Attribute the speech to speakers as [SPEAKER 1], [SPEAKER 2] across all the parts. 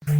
[SPEAKER 1] What's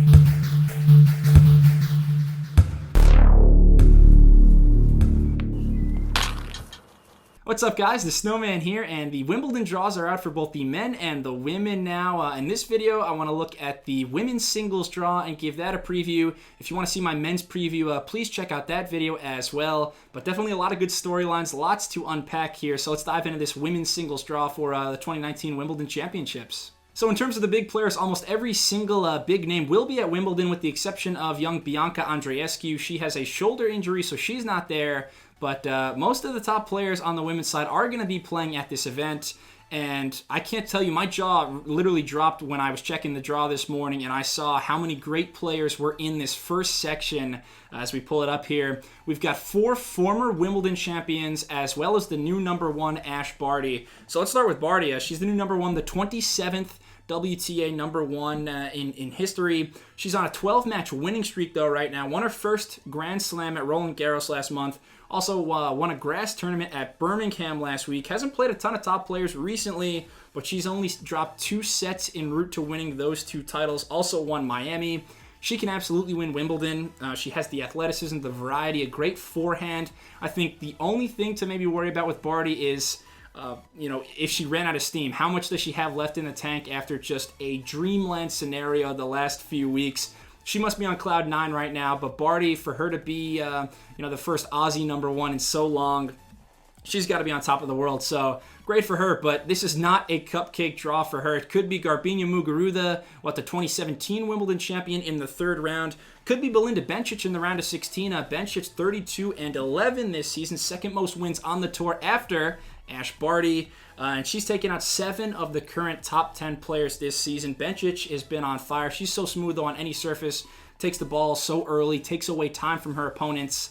[SPEAKER 1] up, guys? The Snowman here, and the Wimbledon draws are out for both the men and the women now. In this video, I want to look at the women's singles draw and give that a preview. If you want to see my men's preview, please check out that video as well. But definitely a lot of good storylines, lots to unpack here. So let's dive into this women's singles draw for the 2019 Wimbledon Championships. So in terms of the big players, almost every single big name will be at Wimbledon with the exception of young Bianca Andreescu. She has a shoulder injury, so she's not there. But most of the top players on the women's side are going to be playing at this event. And I can't tell you, my jaw literally dropped when I was checking the draw this morning and I saw how many great players were in this first section as we pull it up here. We've got 4 former Wimbledon champions as well as the new number 1, Ash Barty. So let's start with Barty. She's the new number 1, the 27th WTA number 1 in history. She's on a 12-match winning streak, though, right now. Won her first Grand Slam at Roland Garros last month. Also won a grass tournament at Birmingham last week. Hasn't played a ton of top players recently, but she's only dropped 2 sets en route to winning those 2 titles. Also won Miami. She can absolutely win Wimbledon. She has the athleticism, the variety, a great forehand. I think the only thing to maybe worry about with Barty is if she ran out of steam. How much does she have left in the tank after just a dreamland scenario the last few weeks? She must be on cloud 9 right now, but Barty, for her to be the first Aussie number 1 in so long, she's got to be on top of the world. So great for her, but this is not a cupcake draw for her. It could be Garbine Muguruza, the 2017 Wimbledon champion, in the 3rd round. Could be Belinda Bencic in the round of 16. Bencic 32-11 this season, 2nd most wins on the tour after Ash Barty. And she's taken out 7 of the current top 10 players this season. Bencic has been on fire. She's so smooth, though, on any surface. Takes the ball so early, takes away time from her opponents.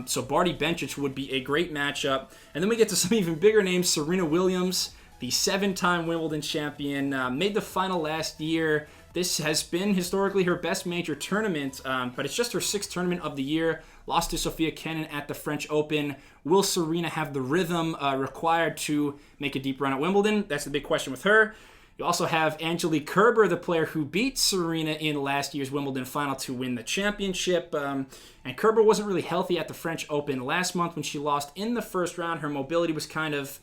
[SPEAKER 1] So Barty Bencic would be a great matchup. And then we get to some even bigger names. Serena Williams, the 7-time Wimbledon champion, made the final last year. This has been historically her best major tournament, but it's just her 6th tournament of the year. Lost to Sofia Kenin at the French Open. Will Serena have the rhythm required to make a deep run at Wimbledon? That's the big question with her. You also have Angelique Kerber, the player who beat Serena in last year's Wimbledon final to win the championship. And Kerber wasn't really healthy at the French Open last month when she lost in the first round. Her mobility was kind of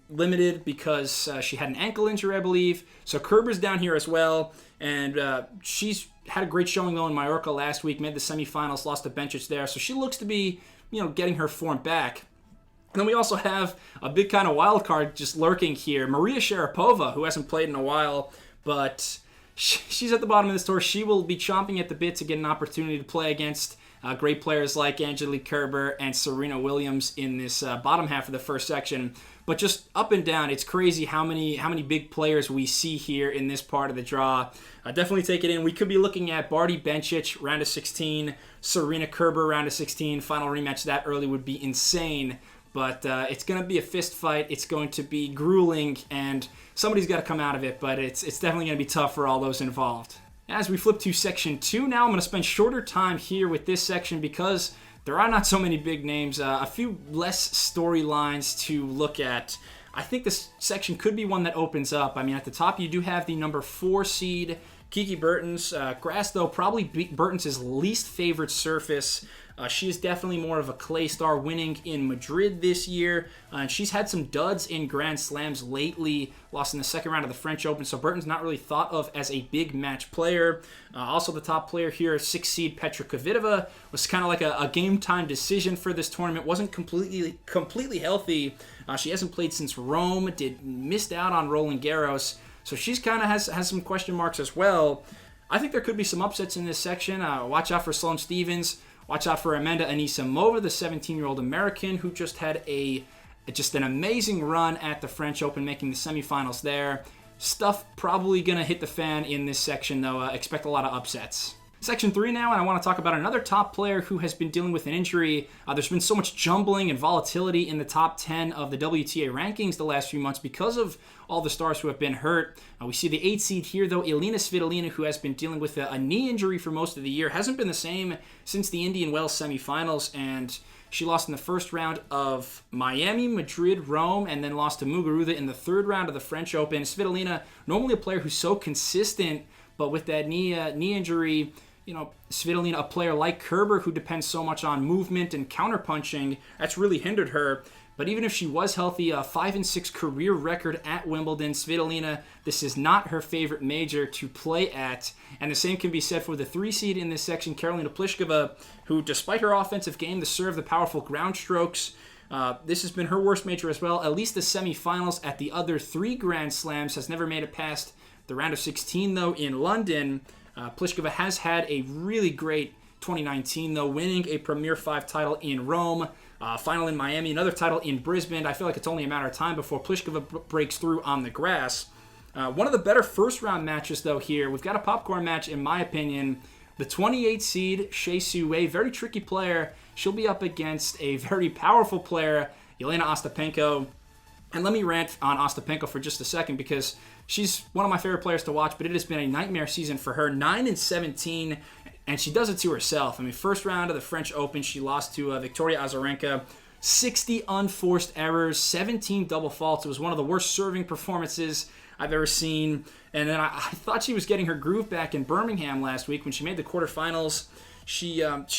[SPEAKER 1] limited because she had an ankle injury, I believe. So Kerber's down here as well. And she's had a great showing, though, in Mallorca last week. Made the semifinals, lost to Bencic there. So she looks to be, getting her form back. And then we also have a big kind of wild card just lurking here. Maria Sharapova, who hasn't played in a while, but she's at the bottom of this tour. She will be chomping at the bit to get an opportunity to play against great players like Angelique Kerber and Serena Williams in this bottom half of the first section. But just up and down, it's crazy how many big players we see here in this part of the draw. Definitely take it in. We could be looking at Barty Bencic, round of 16, Serena Kerber, round of 16. Final rematch that early would be insane. But it's going to be a fist fight. It's going to be grueling, and somebody's got to come out of it. But it's definitely going to be tough for all those involved. As we flip to Section 2 now, I'm going to spend shorter time here with this section because there are not so many big names. A few less storylines to look at. I think this section could be one that opens up. I mean, at the top, you do have the number 4 seed, Kiki Bertens. Grass, though, probably Bertens' least favorite surface. She is definitely more of a clay star, winning in Madrid this year. And she's had some duds in Grand Slams lately, lost in the 2nd round of the French Open, so Bertens not really thought of as a big match player. Also the top player here, 6 seed Petra Kvitova, was kind of like a game-time decision for this tournament. Wasn't completely healthy. She hasn't played since Rome, missed out on Roland Garros, so she's kind of has some question marks as well. I think there could be some upsets in this section. Watch out for Sloane Stephens. Watch out for Amanda Anisimova, the 17-year-old American who just had just an amazing run at the French Open, making the semifinals there. Stuff probably going to hit the fan in this section, though. Expect a lot of upsets. Section 3 now, and I want to talk about another top player who has been dealing with an injury. There's been so much jumbling and volatility in the top 10 of the WTA rankings the last few months because of all the stars who have been hurt. We see the 8 seed here, though, Elina Svitolina, who has been dealing with a knee injury for most of the year. Hasn't been the same since the Indian Wells semifinals, and she lost in the first round of Miami, Madrid, Rome, and then lost to Muguruza in the 3rd round of the French Open. Svitolina, normally a player who's so consistent, but with that knee injury, Svitolina, a player like Kerber who depends so much on movement and counterpunching, that's really hindered her. But even if she was healthy, a 5-6 career record at Wimbledon, Svitolina, this is not her favorite major to play at. And the same can be said for the 3 seed in this section, Karolina Pliskova, who, despite her offensive game, the serve, the powerful ground strokes, this has been her worst major as well. At least the semifinals at the other 3 Grand Slams, has never made it past the round of 16, though, in London. Pliskova has had a really great 2019, though, winning a Premier 5 title in Rome, final in Miami, another title in Brisbane. I feel like it's only a matter of time before Pliskova breaks through on the grass. One of the better first-round matches, though, here. We've got a popcorn match, in my opinion. The 28 seed, Shea Su Wei, very tricky player. She'll be up against a very powerful player, Yelena Ostapenko. And let me rant on Ostapenko for just a second, because she's one of my favorite players to watch, but it has been a nightmare season for her. 9-17, and she does it to herself. I mean, first round of the French Open, she lost to Victoria Azarenka. 60 unforced errors, 17 double faults. It was one of the worst serving performances I've ever seen. And then I thought she was getting her groove back in Birmingham last week when she made the quarterfinals. She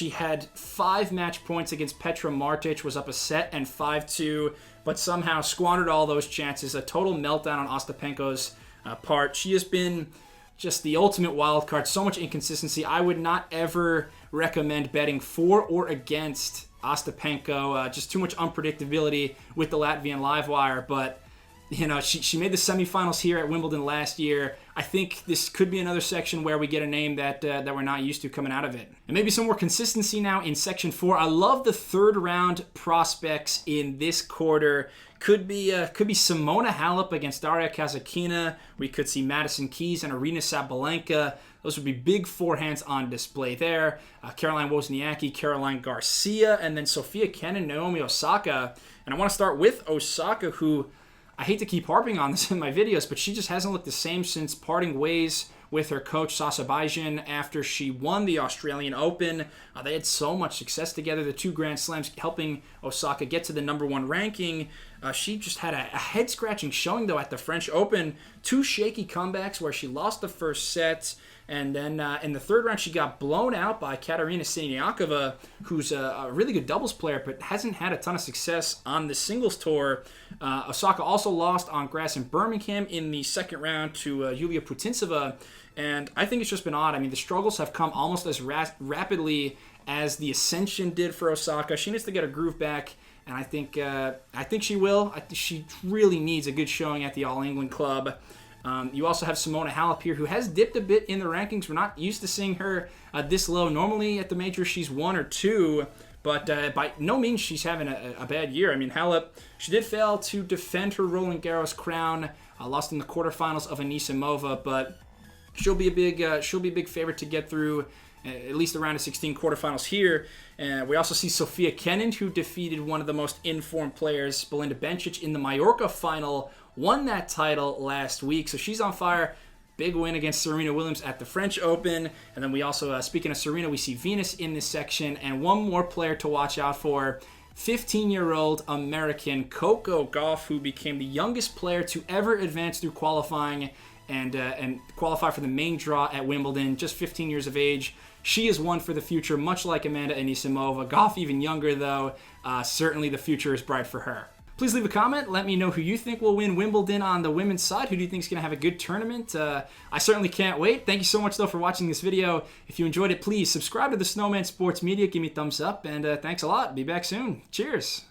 [SPEAKER 1] had 5 match points against Petra Martic, was up a set and 5-2, but somehow squandered all those chances. A total meltdown on Ostapenko's part. She has been just the ultimate wild card. So much inconsistency. I would not ever recommend betting for or against Ostapenko. Just too much unpredictability with the Latvian Livewire. But she made the semifinals here at Wimbledon last year. I think this could be another section where we get a name that we're not used to coming out of it. And maybe some more consistency now in Section 4. I love the third round prospects in this quarter. Could be Simona Halep against Daria Kasatkina. We could see Madison Keys and Arina Sabalenka. Those would be big forehands on display there. Caroline Wozniacki, Caroline Garcia, and then Sofia Kenin, Naomi Osaka. And I want to start with Osaka, who I hate to keep harping on this in my videos, but she just hasn't looked the same since parting ways with her coach Sasa Bajin after she won the Australian Open. They had so much success together, the 2 Grand Slams, helping Osaka get to the #1 ranking. She just had a head-scratching showing, though, at the French Open. 2 shaky comebacks where she lost the first set, and then in the third round she got blown out by Katerina Siniakova, who's a really good doubles player but hasn't had a ton of success on the singles tour. Osaka also lost on grass in Birmingham in the second round to Yulia Putintseva, and I think it's just been odd. I mean, the struggles have come almost as rapidly as the ascension did for Osaka. She needs to get her groove back, and I think she will. She really needs a good showing at the All England Club. You also have Simona Halep here, who has dipped a bit in the rankings. We're not used to seeing her this low. Normally at the major she's 1 or 2, but by no means she's having a bad year. I mean, Halep, she did fail to defend her Roland Garros crown, lost in the quarterfinals of Anisimova, but she'll be a big favorite to get through at least the round of 16 quarterfinals here. And we also see Sofia Kenin, who defeated one of the most informed players, Belinda Bencic, in the Mallorca final, won that title last week. So she's on fire. Big win against Serena Williams at the French Open. And then we also, speaking of Serena, we see Venus in this section. And one more player to watch out for, 15-year-old American Coco Gauff, who became the youngest player to ever advance through qualifying and qualify for the main draw at Wimbledon, just 15 years of age. She is one for the future, much like Amanda Anisimova. Gauff even younger, though. Certainly the future is bright for her. Please leave a comment. Let me know who you think will win Wimbledon on the women's side. Who do you think is going to have a good tournament? I certainly can't wait. Thank you so much, though, for watching this video. If you enjoyed it, please subscribe to the Snowman Sports Media. Give me a thumbs up, and thanks a lot. Be back soon. Cheers.